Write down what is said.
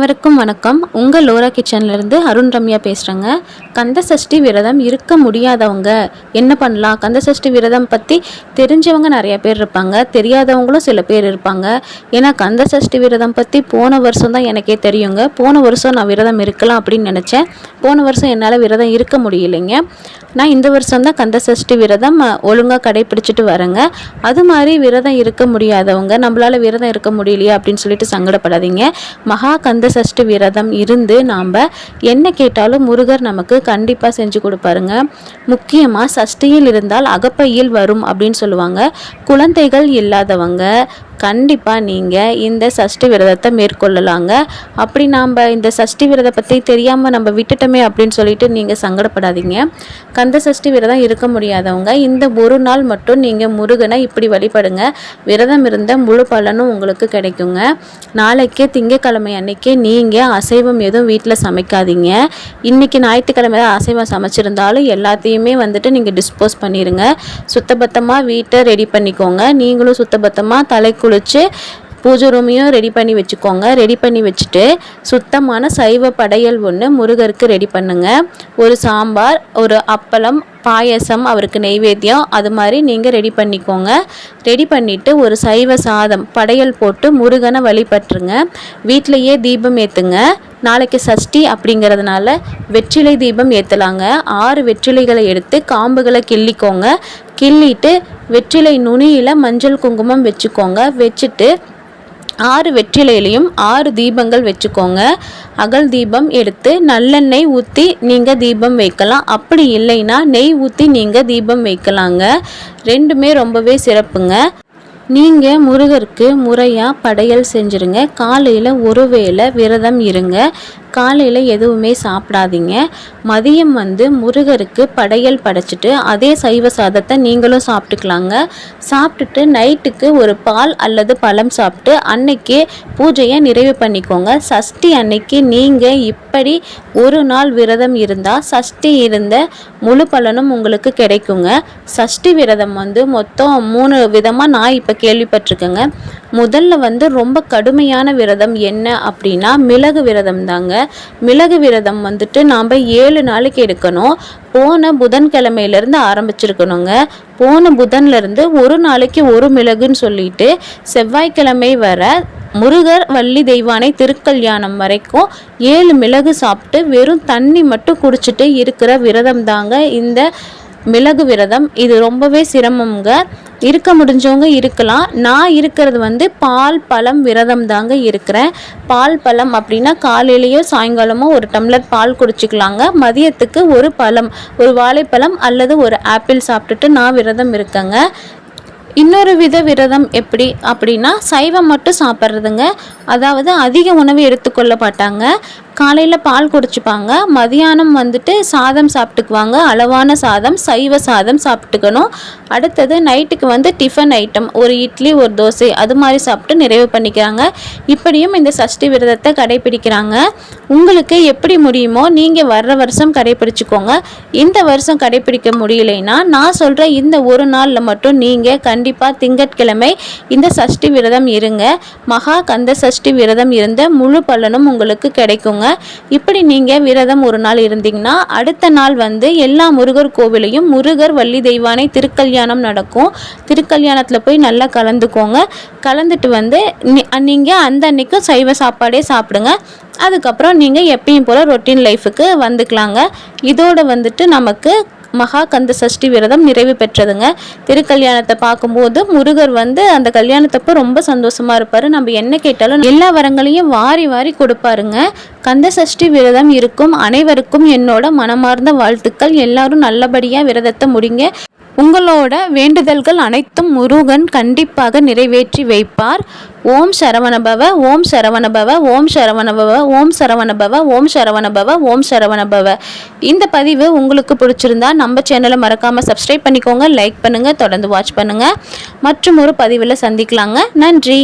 அனைவருக்கும் வணக்கம். உங்கள் லோரா கிச்சன்லேருந்து அருண் ரம்யா பேசுகிறேங்க. கந்த சஷ்டி விரதம் இருக்க முடியாதவங்க என்ன பண்ணலாம்? கந்த சஷ்டி விரதம் பற்றி தெரிஞ்சவங்க நிறைய பேர் இருப்பாங்க, தெரியாதவங்களும் சில பேர் இருப்பாங்க. ஏன்னா கந்த சஷ்டி விரதம் பற்றி போன வருஷம் தான் எனக்கே தெரியுங்க. போன வருஷம் நான் விரதம் இருக்கலாம் அப்படின்னு நினச்சேன். போன வருஷம் என்னால் விரதம் இருக்க முடியலைங்க. நான் இந்த வருஷம் தான் கந்த சஷ்டி விரதம் ஒழுங்காக கடைப்பிடிச்சிட்டு வரேங்க. அது மாதிரி விரதம் இருக்க முடியாதவங்க, நம்மளால் விரதம் இருக்க முடியலையா அப்படின்னு சொல்லிட்டு சங்கடப்படாதீங்க. மகா கந்த சஷ்டி விரதம் இருந்து நாம் என்ன கேட்டாலும் முருகர் நமக்கு கண்டிப்பாக செஞ்சு கொடுப்பாருங்க. முக்கியமாக சஷ்டியில் இருந்தால் அகப்பையில் வரும் அப்படின்னு சொல்லுவாங்க. குழந்தைகள் இல்லாதவங்க கண்டிப்பாக நீங்கள் இந்த சஷ்டி விரதத்தை மேற்கொள்ளலாங்க. அப்படி நாம் இந்த சஷ்டி விரதம் பற்றி தெரியாமல் நம்ம விட்டுட்டோமே அப்படின்னு சொல்லிட்டு நீங்கள் சங்கடப்படாதீங்க. கந்த சஷ்டி விரதம் இருக்க முடியாதவங்க இந்த ஒரு நாள் மட்டும் நீங்கள் முருகனை இப்படி வழிபடுங்க. விரதம் இருந்த முழு பலனும் உங்களுக்கு கிடைக்குங்க. நாளைக்கே திங்கக்கிழமை அன்னைக்கு நீங்கள் அசைவம் எதுவும் வீட்டில் சமைக்காதீங்க. இன்றைக்கி ஞாயிற்றுக்கிழமை அசைவம் சமைச்சிருந்தாலும் எல்லாத்தையுமே நீங்கள் டிஸ்போஸ் பண்ணிடுங்க. சுத்தபத்தமாக வீட்டை ரெடி பண்ணிக்கோங்க. நீங்களும் சுத்தபத்தமாக தலை குளிச்சு பூஜை ரூமையும் ரெடி பண்ணி வச்சுக்கோங்க. ரெடி பண்ணி வச்சுட்டு சுத்தமான சைவ படையல் ஒன்று முருகருக்கு ரெடி பண்ணுங்க. ஒரு சாம்பார், ஒரு அப்பளம், பாயசம், அவருக்கு நெய்வேத்தியம், அது மாதிரி நீங்கள் ரெடி பண்ணிக்கோங்க. ரெடி பண்ணிவிட்டு ஒரு சைவ சாதம் படையல் போட்டு முருகனை வழிபட்டுருங்க. வீட்டிலையே தீபம் ஏற்றுங்க. நாளைக்கு சஷ்டி அப்படிங்கிறதுனால வெற்றிலை தீபம் ஏற்றலாங்க. 6 வெற்றிலைகளை எடுத்து காம்புகளை கிள்ளிக்கோங்க. கிள்ளிட்டு வெற்றிலை நுனியில் மஞ்சள் குங்குமம் வச்சுக்கோங்க. வச்சுட்டு 6 வெற்றிலையிலையும் 6 தீபங்கள் வச்சுக்கோங்க. அகல் தீபம் எடுத்து நல்லெண்ணெய் ஊற்றி நீங்கள் தீபம் வைக்கலாம். அப்படி இல்லைன்னா நெய் ஊற்றி நீங்கள் தீபம் வைக்கலாங்க. ரெண்டுமே ரொம்பவே சிறப்புங்க. நீங்கள் முருகருக்கு முறையாக படையல் செஞ்சுருங்க. காலையில் ஒரு வேளை விரதம் இருங்க. காலையில் எதுவுமே சாப்பிடாதீங்க. மதியம் முருகருக்கு படையல் படைச்சிட்டு அதே சைவ சாதத்தை நீங்களும் சாப்பிட்டுக்கலாங்க. சாப்பிட்டுட்டு நைட்டுக்கு ஒரு பால் அல்லது பழம் சாப்பிட்டு அன்னைக்கே பூஜையை நிறைவு பண்ணிக்கோங்க. சஷ்டி அன்னைக்கு நீங்கள் இப்படி ஒரு நாள் விரதம் இருந்தால் சஷ்டி இருந்த முழு பலனும் உங்களுக்கு கிடைக்குங்க. சஷ்டி விரதம் மொத்தம் 3 விதமாக நான் இப்போ கேள்விப்பட்டிருக்கேங்க. முதல்ல ரொம்ப கடுமையான விரதம் என்ன அப்படின்னா மிளகு விரதம் தாங்க. மிளகு விரதம் நாம் 7 நாளைக்கு எடுக்கணும். போன புதன்கிழமையிலேருந்து ஆரம்பிச்சிருக்கணுங்க. போன புதன்லேருந்து ஒரு நாளைக்கு ஒரு மிளகுன்னு சொல்லிட்டு செவ்வாய்க்கிழமை வர முருகர் வள்ளி தெய்வானை திருக்கல்யாணம் வரைக்கும் 7 மிளகு சாப்பிட்டு வெறும் தண்ணி மட்டும் குடிச்சிட்டு இருக்கிற விரதம் தாங்க இந்த மிளகு விரதம். இது ரொம்பவே சிரமங்க. இருக்க முடிஞ்சவங்க இருக்கலாம். நான் இருக்கிறது பால் பழம் விரதம் தாங்க இருக்கிறேன். பால் பழம் அப்படின்னா காலையிலேயோ சாயங்காலமோ ஒரு டம்ளர் பால் குடிச்சிக்கலாங்க. மதியத்துக்கு ஒரு பழம், ஒரு வாழைப்பழம் அல்லது ஒரு ஆப்பிள் சாப்பிட்டுட்டு நான் விரதம் இருக்கேங்க. இன்னொரு வித விரதம் எப்படி அப்படின்னா சைவம் மட்டும் சாப்பிட்றதுங்க. அதாவது அதிக உணவு எடுத்துக்கொள்ள மாட்டாங்க. காலையில் பால் குடிச்சுப்பாங்க. மதியானம் சாதம் சாப்பிட்டுக்குவாங்க. அளவான சாதம், சைவ சாதம் சாப்பிட்டுக்கணும். அடுத்தது நைட்டுக்கு டிஃபன் ஐட்டம், ஒரு இட்லி, ஒரு தோசை, அது மாதிரி சாப்பிட்டு நிறைவு பண்ணிக்கிறாங்க. இப்படியும் இந்த சஷ்டி விரதத்தை கடைப்பிடிக்கிறாங்க. உங்களுக்கு எப்படி முடியுமோ நீங்கள் வர்ற வருஷம் கடைப்பிடிச்சிக்கோங்க. இந்த வருஷம் கடைப்பிடிக்க முடியலைன்னா நான் சொல்கிற இந்த ஒரு நாளில் மட்டும் நீங்கள் கண்டிப்பாக திங்கட்கிழமை இந்த சஷ்டி விரதம் இருங்க. மகா கந்த சஷ்டி விரதம் இருந்த முழு பலனும் உங்களுக்கு கிடைக்குங்க. இப்படி நீங்கள் விரதம் ஒரு நாள் இருந்தீங்கன்னா அடுத்த நாள் எல்லா முருகர் கோவிலையும் முருகர் வள்ளி தெய்வானை திருக்கல்யாணம் நடக்கும். திருக்கல்யாணத்தில் போய் நல்லா கலந்துக்கோங்க. கலந்துட்டு நீங்கள் அந்த அன்னைக்கும் சைவ சாப்பாடே சாப்பிடுங்க. அதுக்கப்புறம் நீங்கள் எப்பயும் போல் ரொட்டீன் லைஃபுக்கு வந்துக்கலாங்க. இதோடு நமக்கு மகா கந்த சஷ்டி விரதம் நிறைவு பெற்றதுங்க. திருக்கல்யாணத்தை பார்க்கும்போது முருகர் அந்த கல்யாணத்தப்போ ரொம்ப சந்தோஷமாக இருப்பார். நம்ம என்ன கேட்டாலும் எல்லா வரங்களையும் வாரி வாரி கொடுப்பாருங்க. கந்த சஷ்டி விரதம் இருக்கும் அனைவருக்கும் என்னோட மனமார்ந்த வாழ்த்துக்கள். எல்லாரும் நல்லபடியாக விரதத்தை முடிங்க. உங்களோட வேண்டுதல்கள் அனைத்தும் முருகன் கண்டிப்பாக நிறைவேற்றி வைப்பார். ஓம் சரவணபவ, ஓம் சரவணபவ, ஓம் சரவணபவ, ஓம் சரவணபவ, ஓம் சரவணபவ, ஓம் சரவணபவ. இந்த பதிவு உங்களுக்கு பிடிச்சிருந்தா நம்ம சேனலை மறக்காமல் சப்ஸ்கிரைப் பண்ணிக்கோங்க, லைக் பண்ணுங்கள், தொடர்ந்து வாட்ச் பண்ணுங்கள். மற்றும் ஒரு பதிவில் சந்திக்கலாங்க. நன்றி.